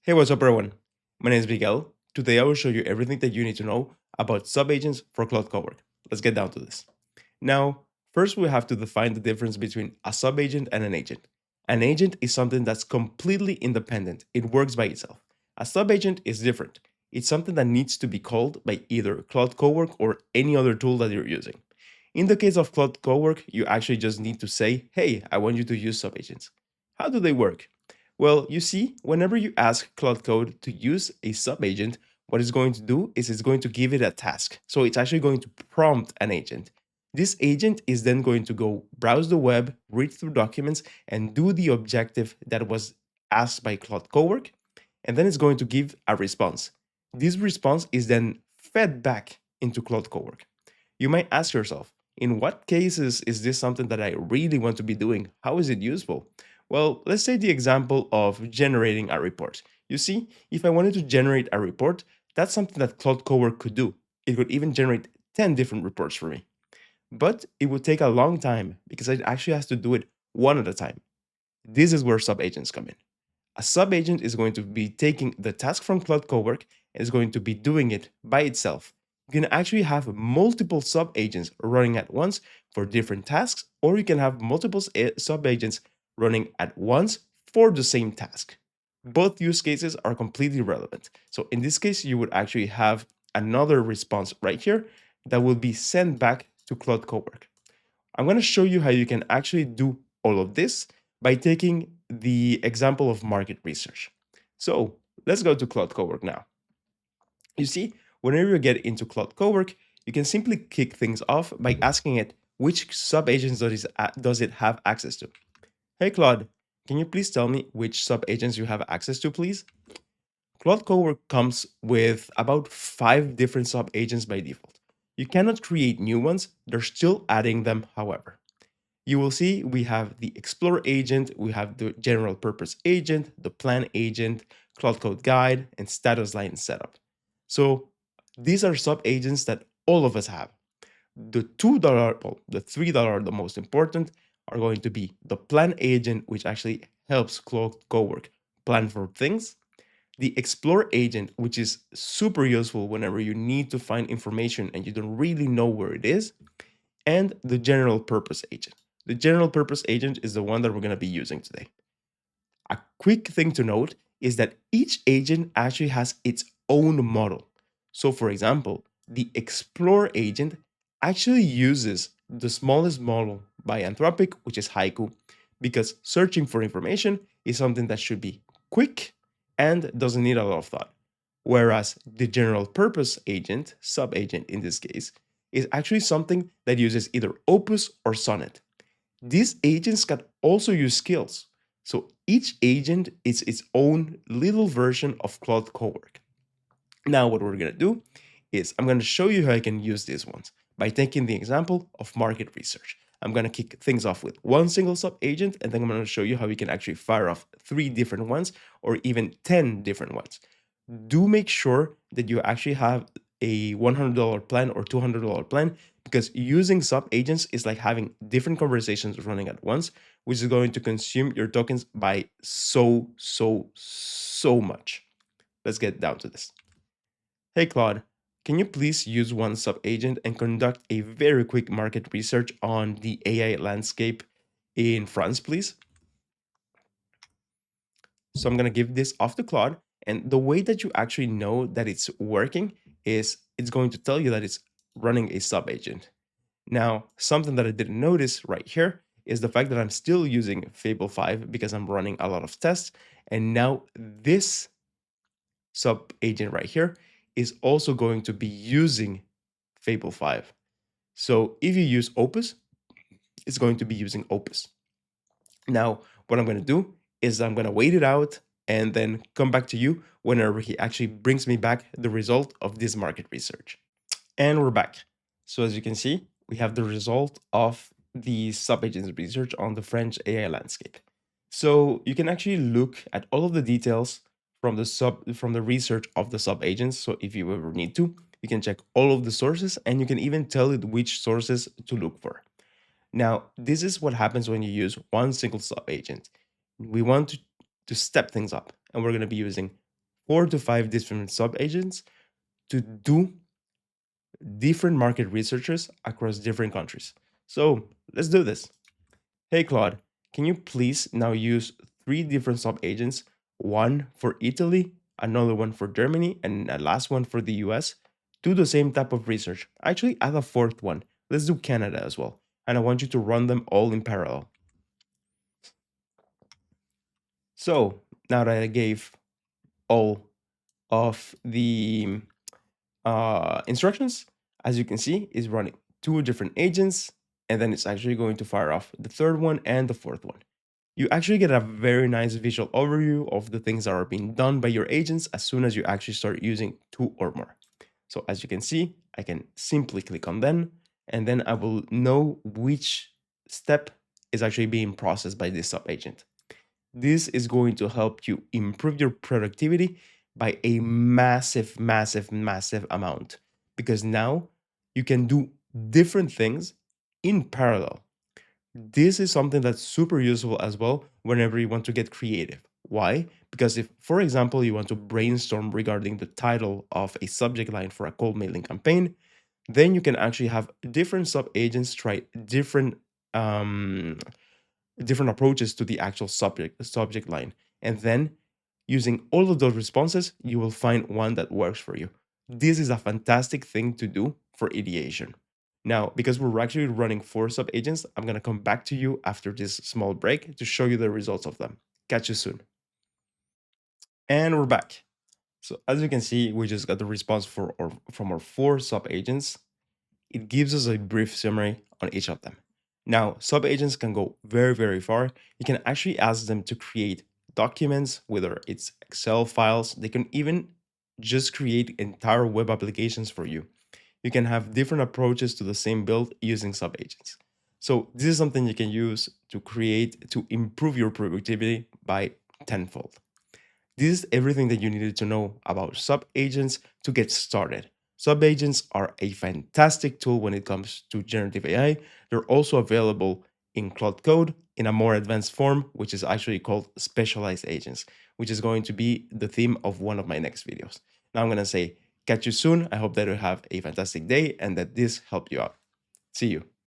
Hey, what's up, everyone? My name is Miguel. Today, I will show you everything that you need to know about subagents for Claude Cowork. Let's get down to this. Now, first, we have to define the difference between a subagent and an agent. An agent is something that's completely independent, it works by itself. A subagent is different. It's something that needs to be called by either Claude Cowork or any other tool that you're using. In the case of Claude Cowork, you actually just need to say, hey, I want you to use subagents. How do they work? Well, you see, whenever you ask Claude Code to use a subagent, what it's going to do is it's going to give it a task. So it's actually going to prompt an agent. This agent is then going to go browse the web, read through documents, and do the objective that was asked by Claude Cowork, and then it's going to give a response. This response is then fed back into Claude Cowork. You might ask yourself, in what cases is this something that I really want to be doing? How is it useful? Well, let's take the example of generating a report. You see, if I wanted to generate a report, that's something that Claude Cowork could do. It could even generate 10 different reports for me. But it would take a long time because it actually has to do it one at a time. This is where subagents come in. A subagent is going to be taking the task from Claude Cowork and is going to be doing it by itself. You can actually have multiple subagents running at once for different tasks, or you can have multiple subagents running at once for the same task. Both use cases are completely relevant. So in this case, you would actually have another response right here that will be sent back to Claude Cowork. I'm going to show you how you can actually do all of this by taking the example of market research. So let's go to Claude Cowork now. You see, whenever you get into Claude Cowork, you can simply kick things off by asking it which subagents does it have access to. Hey Claude, can you please tell me which subagents you have access to, please? Claude Cowork comes with about 5 different subagents by default. You cannot create new ones, they're still adding them, however. You will see we have the Explorer agent, we have the general purpose agent, the plan agent, Claude Code guide, and status line setup. So these are sub agents that all of us have. The $2, well, the $3, the most important, are going to be the plan agent, which actually helps Claude Cowork plan for things. The Explore agent, which is super useful whenever you need to find information and you don't really know where it is, and the general purpose agent. The general purpose agent is the one that we're going to be using today. A quick thing to note is that each agent actually has its own model. So for example, the Explore agent actually uses the smallest model by Anthropic, which is Haiku, because searching for information is something that should be quick and doesn't need a lot of thought. Whereas the general purpose agent, sub-agent in this case, is actually something that uses either Opus or Sonnet. These agents can also use skills. So each agent is its own little version of Claude Cowork. Now what we're going to do is I'm going to show you how I can use these ones by taking the example of market research. I'm going to kick things off with one single sub agent, and then I'm going to show you how we can actually fire off 3 different ones or even 10 different ones. Do make sure that you actually have a $100 plan or $200 plan, because using sub agents is like having different conversations running at once, which is going to consume your tokens by so much. Let's get down to this. Hey Claude, can you please use one sub agent and conduct a very quick market research on the AI landscape in France, please? So I'm going to give this off to Claude. And the way that you actually know that it's working is it's going to tell you that it's running a sub agent. Now, something that I didn't notice right here is the fact that I'm still using Fable 5 because I'm running a lot of tests. And now this sub agent right here is also going to be using Fable 5. So if you use Opus, it's going to be using Opus. Now, what I'm going to do is I'm going to wait it out and then come back to you whenever he actually brings me back the result of this market research. And we're back. So as you can see, we have the result of the subagents research on the French AI landscape. So you can actually look at all of the details from the research of the subagents. So if you ever need to, you can check all of the sources and you can even tell it which sources to look for. Now, this is what happens when you use one single subagent. We want to step things up, and we're going to be using 4 to 5 different sub-agents to do different market researches across different countries. So let's do this. Hey Claude, can you please now use 3 different sub-agents, one for Italy, another one for Germany, and a last one for the US, do the same type of research. Actually, add a fourth one. Let's do Canada as well. And I want you to run them all in parallel. So now that I gave all of the instructions, as you can see, is running 2 different agents, and then it's actually going to fire off the third one and the fourth one. You actually get a very nice visual overview of the things that are being done by your agents as soon as you actually start using 2 or more. So as you can see, I can simply click on them, and then I will know which step is actually being processed by this sub-agent. This is going to help you improve your productivity by a massive, massive, massive amount, because now you can do different things in parallel. This is something that's super useful as well whenever you want to get creative. Why? Because if, for example, you want to brainstorm regarding the title of a subject line for a cold mailing campaign, then you can actually have different sub agents try different approaches to the actual subject line, and then using all of those responses, you will find one that works for you. This is a fantastic thing to do for ideation. Now, because we're actually running 4 sub-agents, I'm going to come back to you after this small break to show you the results of them. Catch you soon. And we're back. So as you can see, we just got the response from our 4 sub-agents. It gives us a brief summary on each of them. Now, sub-agents can go very, very far. You can actually ask them to create documents, whether it's Excel files. They can even just create entire web applications for you. You can have different approaches to the same build using sub-agents. So this is something you can use to improve your productivity by tenfold. This is everything that you needed to know about sub-agents to get started. Sub-agents are a fantastic tool when it comes to generative AI. They're also available in Claude Code in a more advanced form, which is actually called specialized agents, which is going to be the theme of one of my next videos. Now I'm going to say, catch you soon. I hope that you have a fantastic day and that this helped you out. See you.